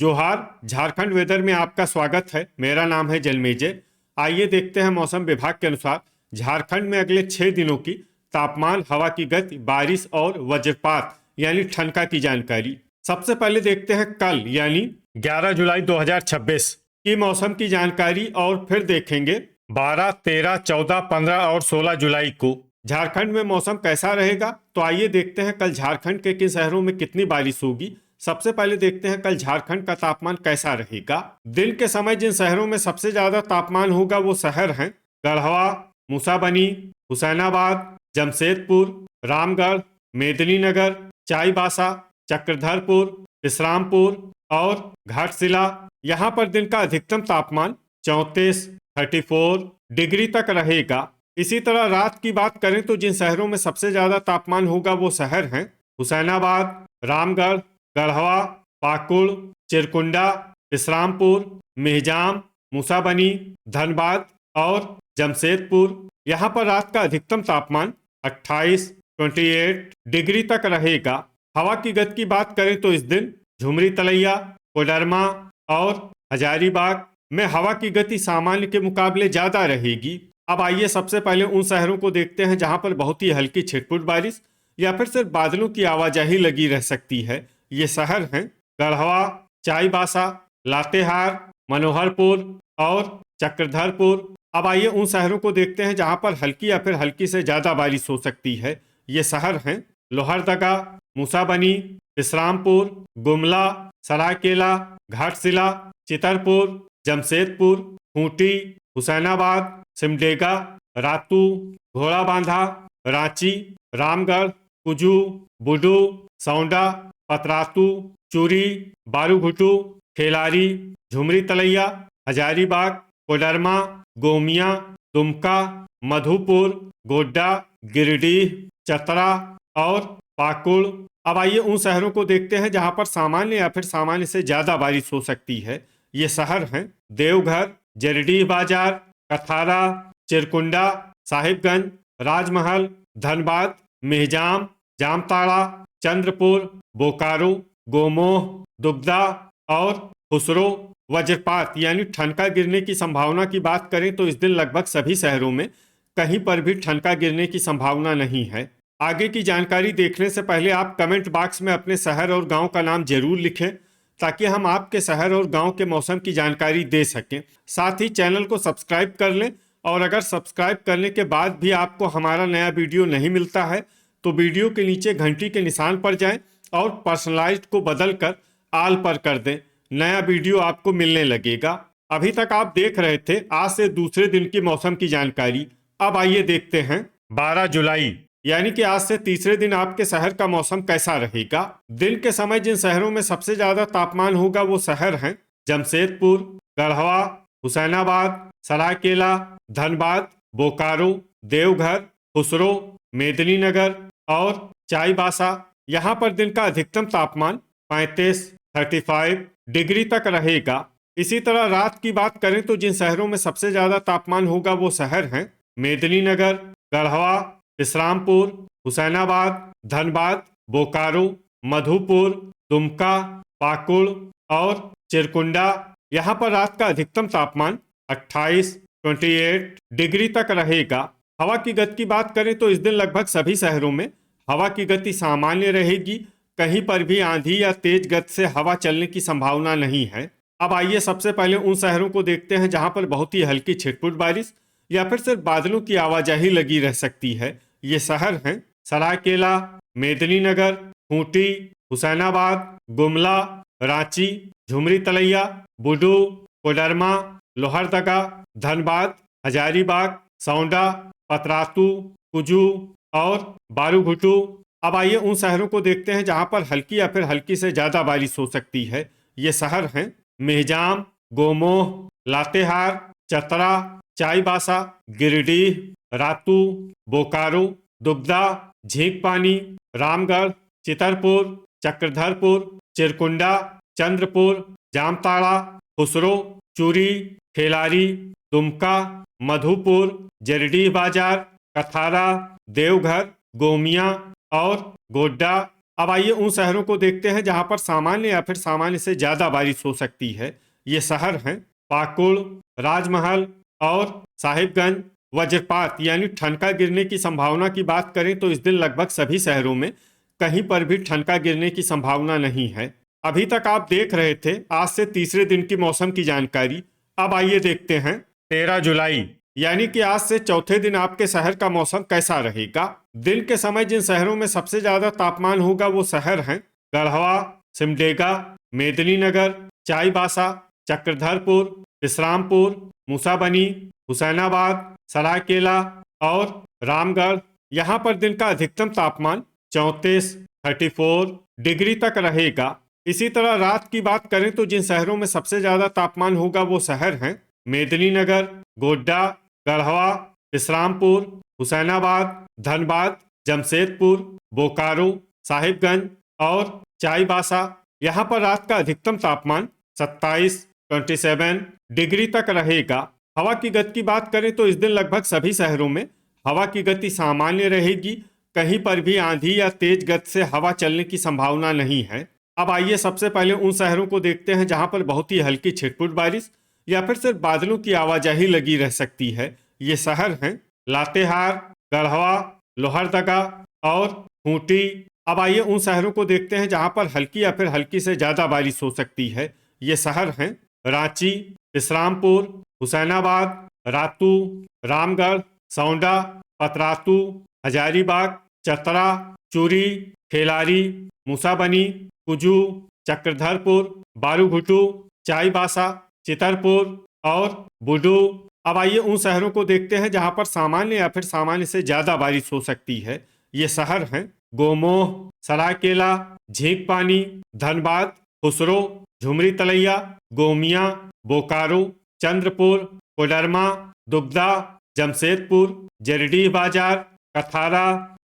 जोहार। झारखंड वेदर में आपका स्वागत है। मेरा नाम है जलमेजय। आइए देखते हैं मौसम विभाग के अनुसार झारखंड में अगले 6 दिनों की तापमान, हवा की गति, बारिश और वज्रपात यानी ठनका की जानकारी। सबसे पहले देखते हैं कल यानी 11 जुलाई 2026 की मौसम की जानकारी और फिर देखेंगे 12, 13, 14, 15 और 16 जुलाई को झारखंड में मौसम कैसा रहेगा। तो आइए देखते हैं कल झारखंड के किन शहरों में कितनी बारिश होगी। सबसे पहले देखते हैं कल झारखंड का तापमान कैसा रहेगा। दिन के समय जिन शहरों में सबसे ज्यादा तापमान होगा वो शहर हैं गढ़वा, मूसाबनी, हुसैनाबाद, जमशेदपुर, रामगढ़, मेदिनीनगर, चाईबासा, चक्रधरपुर, विश्रामपुर और घाटशिला। यहाँ पर दिन का अधिकतम तापमान 34 डिग्री तक रहेगा। इसी तरह रात की बात करें तो जिन शहरों में सबसे ज्यादा तापमान होगा वो शहर हैं हुसैनाबाद, रामगढ़, गढ़वा, पाकुड़, चिरकुंडा, विश्रामपुर, मेहजाम, मूसाबनी, धनबाद और जमशेदपुर। यहाँ पर रात का अधिकतम तापमान 28 डिग्री तक रहेगा। हवा की गति की बात करें तो इस दिन झुमरी तलैया, कोडरमा और हजारीबाग में हवा की गति सामान्य के मुकाबले ज्यादा रहेगी। अब आइए सबसे पहले उन शहरों को देखते हैं जहां पर बहुत ही हल्की छिटपुट बारिश या फिर सिर्फ बादलों की आवाजाही लगी रह सकती है। ये शहर हैं गढ़वा, चाईबासा, लातेहार, मनोहरपुर और चक्रधरपुर। अब आइए उन शहरों को देखते हैं जहां पर हल्की या फिर हल्की से ज्यादा बारिश हो सकती है। ये शहर हैं लोहरदगा, मूसाबनी, विश्रामपुर, गुमला, सरायकेला, घाटशिला, चितरपुर, जमशेदपुर, खूंटी, हुसैनाबाद, सिमडेगा, रातू, घोड़ाबांधा, रांची, रामगढ़, कुजू, बुडू, सौंडा, पतरातू, चूरी, बारूघुटू, खेलारी, झुमरी तलैया, हजारीबाग, कोडरमा, गोमिया, दुमका, मधुपुर, गोड्डा, गिरिडीह, चतरा और पाकुड़। अब आइए उन शहरों को देखते हैं जहां पर सामान्य या फिर सामान्य से ज्यादा बारिश हो सकती है। ये शहर हैं देवघर, जरडीह बाजार, कथारा, चिरकुंडा, साहिबगंज, राजमहल, धनबाद, मेहजाम, जामताड़ा, चंद्रपुर, बोकारो, गोमोह, दुगदा और खुसरो। वज्रपात यानी ठनका गिरने की संभावना की बात करें तो इस दिन लगभग सभी शहरों में कहीं पर भी ठनका गिरने की संभावना नहीं है। आगे की जानकारी देखने से पहले आप कमेंट बॉक्स में अपने शहर और गांव का नाम जरूर लिखें ताकि हम आपके शहर और गांव के मौसम की जानकारी दे सकें। साथ ही चैनल को सब्सक्राइब कर लें और अगर सब्सक्राइब करने के बाद भी आपको हमारा नया वीडियो नहीं मिलता है तो वीडियो के नीचे घंटी के निशान पर जाएं और पर्सनलाइज्ड को बदलकर आल पर कर दें। नया वीडियो आपको मिलने लगेगा। अभी तक आप देख रहे थे आज से दूसरे दिन की मौसम की जानकारी। अब आइए देखते हैं 12 जुलाई यानी कि आज से तीसरे दिन आपके शहर का मौसम कैसा रहेगा। दिन के समय जिन शहरों में सबसे ज्यादा तापमान होगा वो शहर हैं जमशेदपुर, गढ़वा, हुसैनाबाद, सरायकेला, धनबाद, बोकारो, देवघर, खुसरो, मेदिनीनगर और चाईबासा। यहाँ पर दिन का अधिकतम तापमान 35 डिग्री तक रहेगा। इसी तरह रात की बात करें तो जिन शहरों में सबसे ज्यादा तापमान होगा वो शहर हैं मेदिनीनगर, गढ़वा, विश्रामपुर, हुसैनाबाद, धनबाद, बोकारो, मधुपुर, दुमका, पाकुड़ और चिरकुंडा। यहाँ पर रात का अधिकतम तापमान 28 डिग्री तक रहेगा। हवा की गति की बात करें तो इस दिन लगभग सभी शहरों में हवा की गति सामान्य रहेगी। कहीं पर भी आंधी या तेज गति से हवा चलने की संभावना नहीं है। अब आइए सबसे पहले उन शहरों को देखते हैं जहां पर बहुत ही हल्की छिटपुट बारिश या फिर सिर्फ बादलों की आवाजाही लगी रह सकती है। ये शहर हैं सरायकेला, मेदिनीनगर, खूंटी, हुसैनाबाद, गुमला, रांची, झुमरी तलैया, बुडू, कोडरमा, लोहरदगा, धनबाद, हजारीबाग, सौंडा, पतरातू, कुजू और बारूघुटू। अब आइए उन शहरों को देखते हैं जहां पर हल्की या फिर हल्की से ज्यादा बारिश हो सकती है। ये शहर हैं मेहजाम, गोमोह, लातेहार, चतरा, चाईबासा, गिरिडीह, रातू, बोकारो, दुगदा, झींकपानी, रामगढ़, चितरपुर, चक्रधरपुर, चिरकुंडा, चंद्रपुर, जामताड़ा, खुसरो, चूरी, खेलारी, दुमका, मधुपुर, जरडीह बाजार, कथारा, देवघर, गोमिया और गोड्डा, अब आइए उन शहरों को देखते हैं जहां पर सामान्य या फिर सामान्य से ज्यादा बारिश हो सकती है। ये शहर हैं पाकुड़, राजमहल और साहिबगंज। वज्रपात यानी ठनका गिरने की संभावना की बात करें तो इस दिन लगभग सभी शहरों में कहीं पर भी ठनका गिरने की संभावना नहीं है। अभी तक आप देख रहे थे आज से तीसरे दिन की मौसम की जानकारी। अब आइए देखते हैं 13 जुलाई यानी कि आज से चौथे दिन आपके शहर का मौसम कैसा रहेगा। दिन के समय जिन शहरों में सबसे ज्यादा तापमान होगा वो शहर हैं गढ़वा, सिमडेगा, मेदिनीनगर, चाईबासा, चक्रधरपुर, विश्रामपुर, मूसाबनी, हुसैनाबाद, सरायकेला और रामगढ़। यहाँ पर दिन का अधिकतम तापमान 34 डिग्री तक रहेगा। इसी तरह रात की बात करें तो जिन शहरों में सबसे ज्यादा तापमान होगा वो शहर हैं मेदिनीनगर, गोड्डा, गढ़वा, विश्रामपुर, हुसैनाबाद, धनबाद, जमशेदपुर, बोकारो, साहिबगंज और चाईबासा। यहाँ पर रात का अधिकतम तापमान 27 डिग्री तक रहेगा। हवा की गति की बात करें तो इस दिन लगभग सभी शहरों में हवा की गति सामान्य रहेगी। कहीं पर भी आंधी या तेज गति से हवा चलने की संभावना नहीं है। अब आइए सबसे पहले उन शहरों को देखते हैं जहां पर बहुत ही हल्की छिटपुट बारिश या फिर सिर्फ बादलों की आवाजाही लगी रह सकती है। ये शहर हैं लातेहार, गढ़वा, लोहरदगा और खूंटी। अब आइए उन शहरों को देखते हैं जहां पर हल्की या फिर हल्की से ज्यादा बारिश हो सकती है। ये शहर हैं रांची, विश्रामपुर, हुसैनाबाद, रातू, रामगढ़, सौंडा, पतरातू, हजारीबाग, चतरा, चूरी, खेलारी, मूसाबनी, कुजू, चक्रधरपुर, बारूघुटू, चाईबासा, चितरपुर और बुडू। अब आइए उन शहरों को देखते हैं जहां पर सामान्य या फिर सामान्य से ज्यादा बारिश हो सकती है। ये शहर हैं गोमोह, सरायकेला, झींकपानी, धनबाद, खुसरो, झुमरी तलैया, गोमिया, बोकारो, चंद्रपुर, कोडरमा, दुगदा, जमशेदपुर, जरडीह बाजार, कथारा,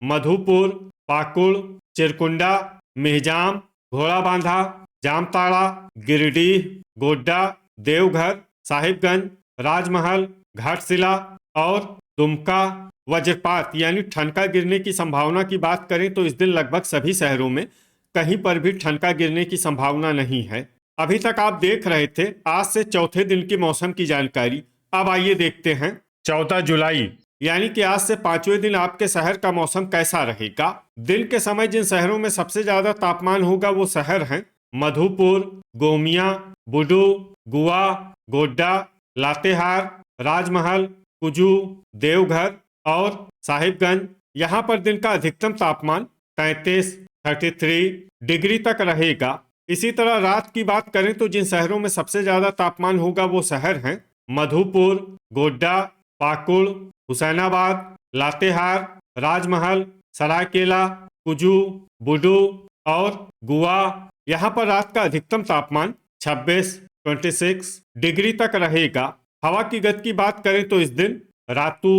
मधुपुर, पाकुड़, चिरकुंडा, मेहजाम, घोड़ाबांधा, जामताड़ा, गिरिडीह, गोड्डा, देवघर, साहिबगंज, राजमहल, घाटशिला और दुमका। वज्रपात यानी ठनका गिरने की संभावना की बात करें तो इस दिन लगभग सभी शहरों में कहीं पर भी ठनका गिरने की संभावना नहीं है। अभी तक आप देख रहे थे आज से चौथे दिन की मौसम की जानकारी। अब आइए देखते हैं 14 जुलाई यानी कि आज से पांचवें दिन आपके शहर का मौसम कैसा रहेगा। दिन के समय जिन शहरों में सबसे ज्यादा तापमान होगा वो शहर हैं मधुपुर, गोमिया, बुडू, गुआ, गोड्डा, लातेहार, राजमहल, कुजू, देवघर और साहिबगंज। यहाँ पर दिन का अधिकतम तापमान 33 डिग्री तक रहेगा। इसी तरह रात की बात करें तो जिन शहरों में सबसे ज्यादा तापमान होगा वो शहर हैं मधुपुर, गोड्डा, पाकुड़, हुसैनाबाद, लातेहार, राजमहल, सरायकेला, कुजू, बुडू और गुआ। यहाँ पर रात का अधिकतम तापमान 26 डिग्री तक रहेगा। हवा की गति की बात करें तो इस दिन रातू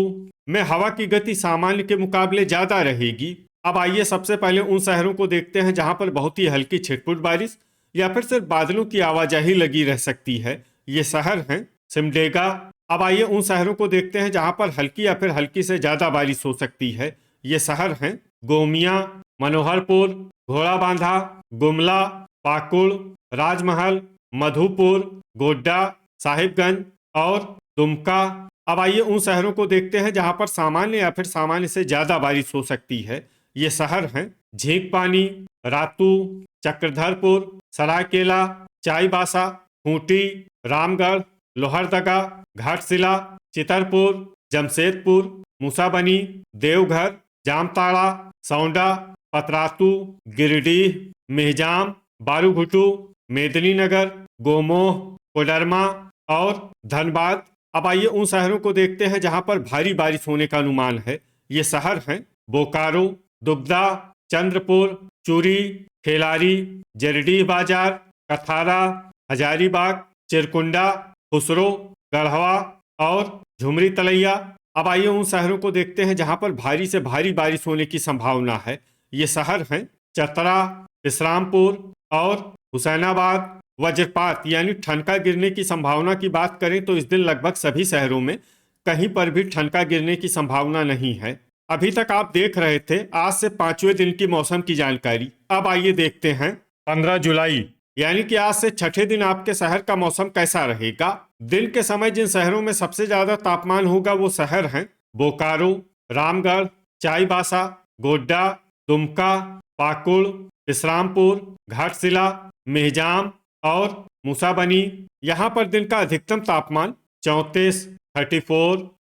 में हवा की गति सामान्य के मुकाबले ज्यादा रहेगी। अब आइए सबसे पहले उन शहरों को देखते हैं जहां पर बहुत ही हल्की छिटपुट बारिश या फिर सिर्फ बादलों की आवाजाही लगी रह सकती है। ये शहर हैं सिमडेगा। अब आइए उन शहरों को देखते हैं जहां पर हल्की या फिर हल्की से ज्यादा बारिश हो सकती है। ये शहर हैं गोमिया, मनोहरपुर, घोड़ाबांधा, गुमला, पाकुड़, राजमहल, मधुपुर, गोड्डा, साहिबगंज और दुमका। अब आइए उन शहरों को देखते हैं जहां पर सामान्य या फिर सामान्य से ज्यादा बारिश हो सकती है। ये शहर हैं झींकपानी, रातू, चक्रधरपुर, सरायकेला, चाईबासा, खूंटी, रामगढ़, लोहरदगा, घाटशिला, चितरपुर, जमशेदपुर, मूसाबनी, देवघर, जामताड़ा, सौंडा, पतरातू, गिरिडीह, मेहजाम, बारूघुटू, मेदिनीनगर, गोमोह, कोडरमा और धनबाद। अब आइए उन शहरों को देखते हैं जहां पर भारी बारिश होने का अनुमान है। ये शहर हैं बोकारो, दुगदा, चंद्रपुर, चूरी, खेलारी, जरडीह बाजार, कथारा, हजारीबाग, चिरकुंडा, खुसरो, गढ़वा और झुमरी तलैया। अब आइए उन शहरों को देखते हैं जहां पर भारी से भारी बारिश होने की संभावना है। ये शहर हैं चतरा, विश्रामपुर और हुसैनाबाद। वज्रपात यानी ठनका गिरने की संभावना की बात करें तो इस दिन लगभग सभी शहरों में कहीं पर भी ठनका गिरने की संभावना नहीं है। अभी तक आप देख रहे थे आज से 5वें दिन की मौसम की जानकारी। अब आइए देखते हैं 15 जुलाई यानी कि आज से छठे दिन आपके शहर का मौसम कैसा रहेगा। दिन के समय जिन शहरों में सबसे ज्यादा तापमान होगा वो शहर हैं बोकारो, रामगढ़, चाईबासा, गोड्डा, दुमका, पाकुड़, विश्रामपुर, घाटशिला, मेहजाम और मूसाबनी। यहाँ पर दिन का अधिकतम तापमान 34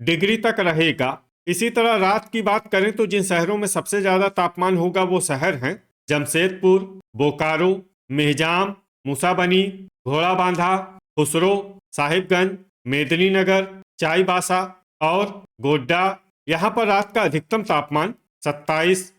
डिग्री तक रहेगा। इसी तरह रात की बात करें तो जिन शहरों में सबसे ज्यादा तापमान होगा वो शहर हैं जमशेदपुर, बोकारो, मेहजाम, मूसाबनी, घोड़ाबांधा, खुसरो, साहिबगंज, मेदिनीनगर, चाईबासा और गोड्डा। यहाँ पर रात का अधिकतम तापमान 27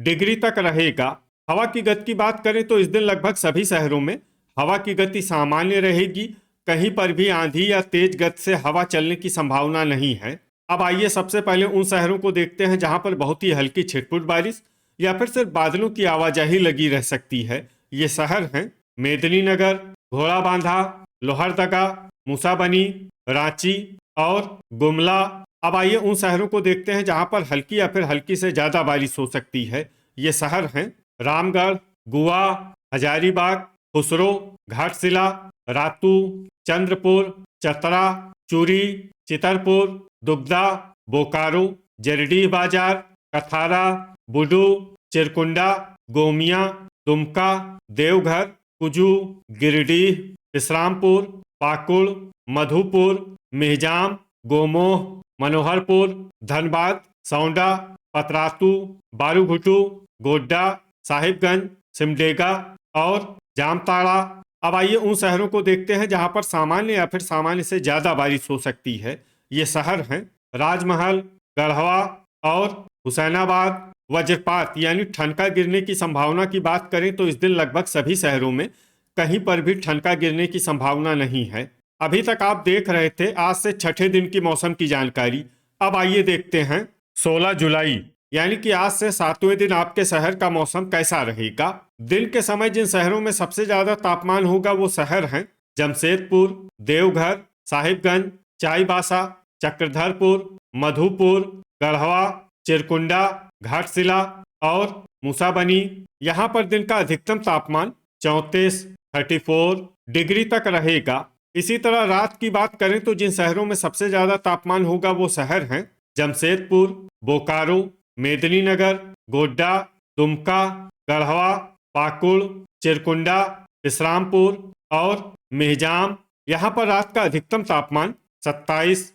डिग्री तक रहेगा। हवा की गति की बात करें तो इस दिन लगभग सभी शहरों में हवा की गति सामान्य रहेगी। कहीं पर भी आंधी या तेज गति से हवा चलने की संभावना नहीं है। अब आइए सबसे पहले उन शहरों को देखते हैं जहां पर बहुत ही हल्की छिटपुट बारिश या फिर सिर्फ बादलों की आवाजाही लगी रह सकती है। ये शहर हैं मेदिनीनगर, घोड़ाबांधा, लोहरदगा, मूसाबनी, रांची और गुमला। अब आइए उन शहरों को देखते हैं जहां पर हल्की या फिर हल्की से ज्यादा बारिश हो सकती है। ये शहर हैं रामगढ़, गुआ, हजारीबाग, खुसरो, घाटशिला, रातू, चंद्रपुर, चतरा, चूरी, चितरपुर, दुगदा, बोकारो, जरडीह बाजार, कथारा, बुडू, चिरकुंडा, गोमिया, दुमका, देवघर, कुजू, गिरिडीह, विश्रामपुर, पाकुड़, मधुपुर, मेहजाम, गोमोह, मनोहरपुर, धनबाद, सौंडा, पतरातू, बारूघुटू, गोड्डा, साहिबगंज, सिमडेगा और जामताड़ा। अब आइए उन शहरों को देखते हैं जहां पर सामान्य या फिर सामान्य से ज्यादा बारिश हो सकती है। ये शहर हैं राजमहल, गढ़वा और हुसैनाबाद। वज्रपात यानी ठनका गिरने की संभावना की बात करें तो इस दिन लगभग सभी शहरों में कहीं पर भी ठनका गिरने की संभावना नहीं है। अभी तक आप देख रहे थे आज से छठे दिन की मौसम की जानकारी। अब आइए देखते हैं 16 जुलाई यानी कि आज से 7वें दिन आपके शहर का मौसम कैसा रहेगा। दिन के समय जिन शहरों में सबसे ज्यादा तापमान होगा वो शहर हैं जमशेदपुर, देवघर, साहिबगंज, चाईबासा, चक्रधरपुर, मधुपुर, गढ़वा, चिरकुंडा, घाटशिला और मूसाबनी। यहाँ पर दिन का अधिकतम तापमान 34 डिग्री तक रहेगा। इसी तरह रात की बात करें तो जिन शहरों में सबसे ज्यादा तापमान होगा वो शहर हैं जमशेदपुर, बोकारो, मेदिनीनगर, गोड्डा, दुमका, गढ़वा, पाकुड़, चिरकुंडा, विश्रामपुर और मेहजाम। यहाँ पर रात का अधिकतम तापमान 27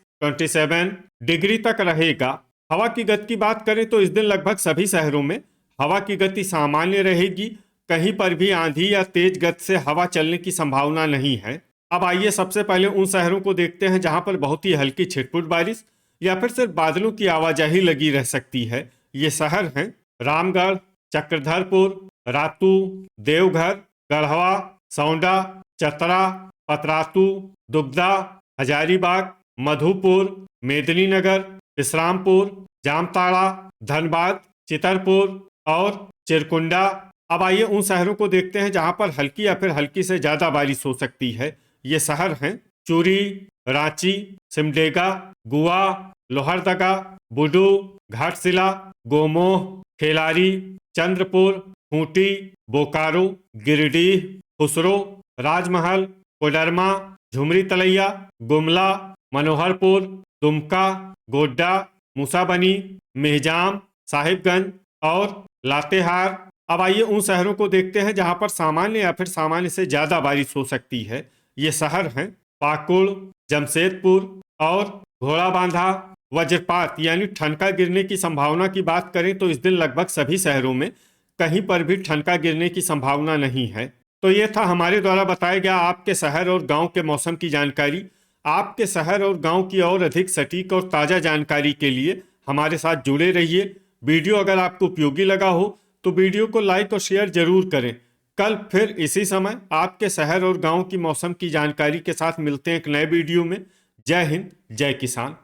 डिग्री तक रहेगा। हवा की गति की बात करें तो इस दिन लगभग सभी शहरों में हवा की गति सामान्य रहेगी। कहीं पर भी आंधी या तेज गति से हवा चलने की संभावना नहीं है। अब आइए सबसे पहले उन शहरों को देखते हैं जहां पर बहुत ही हल्की छिटपुट बारिश या फिर सिर्फ बादलों की आवाजाही लगी रह सकती है। ये शहर हैं रामगढ़, चक्रधरपुर, रातू, देवघर, गढ़वा, सौंडा, चतरा, पतरातू, दुगदा, हजारीबाग, मधुपुर, मेदिनीनगर, विश्रामपुर, जामताड़ा, धनबाद, चितरपुर और चिरकुंडा। अब आइए उन शहरों को देखते हैं जहां पर हल्की या फिर हल्की से ज्यादा बारिश हो सकती है। ये शहर हैं चूरी, रांची, सिमडेगा, गुआ, लोहरदगा, बुडू, घाटशिला, गोमोह, खेलारी, चंद्रपुर, खूंटी, बोकारो, गिरिडीह, खुसरो, राजमहल, कोडरमा, झुमरी तलैया, गुमला, मनोहरपुर, दुमका, गोड्डा, मूसाबनी, मेहजाम, साहिबगंज और लातेहार। अब आइए उन शहरों को देखते हैं जहां पर सामान्य या फिर सामान्य से ज्यादा बारिश हो सकती है। ये शहर हैं पाकुड़, जमशेदपुर और घोड़ाबांधा। वज्रपात यानी ठनका गिरने की संभावना की बात करें तो इस दिन लगभग सभी शहरों में कहीं पर भी ठनका गिरने की संभावना नहीं है। तो ये था हमारे द्वारा बताया गया आपके शहर और गांव के मौसम की जानकारी। आपके शहर और गांव की और अधिक सटीक और ताज़ा जानकारी के लिए हमारे साथ जुड़े रहिए। वीडियो अगर आपको उपयोगी लगा हो तो वीडियो को लाइक और शेयर जरूर करें। कल फिर इसी समय आपके शहर और गांव की मौसम की जानकारी के साथ मिलते हैं एक नए वीडियो में। जय हिंद, जय किसान।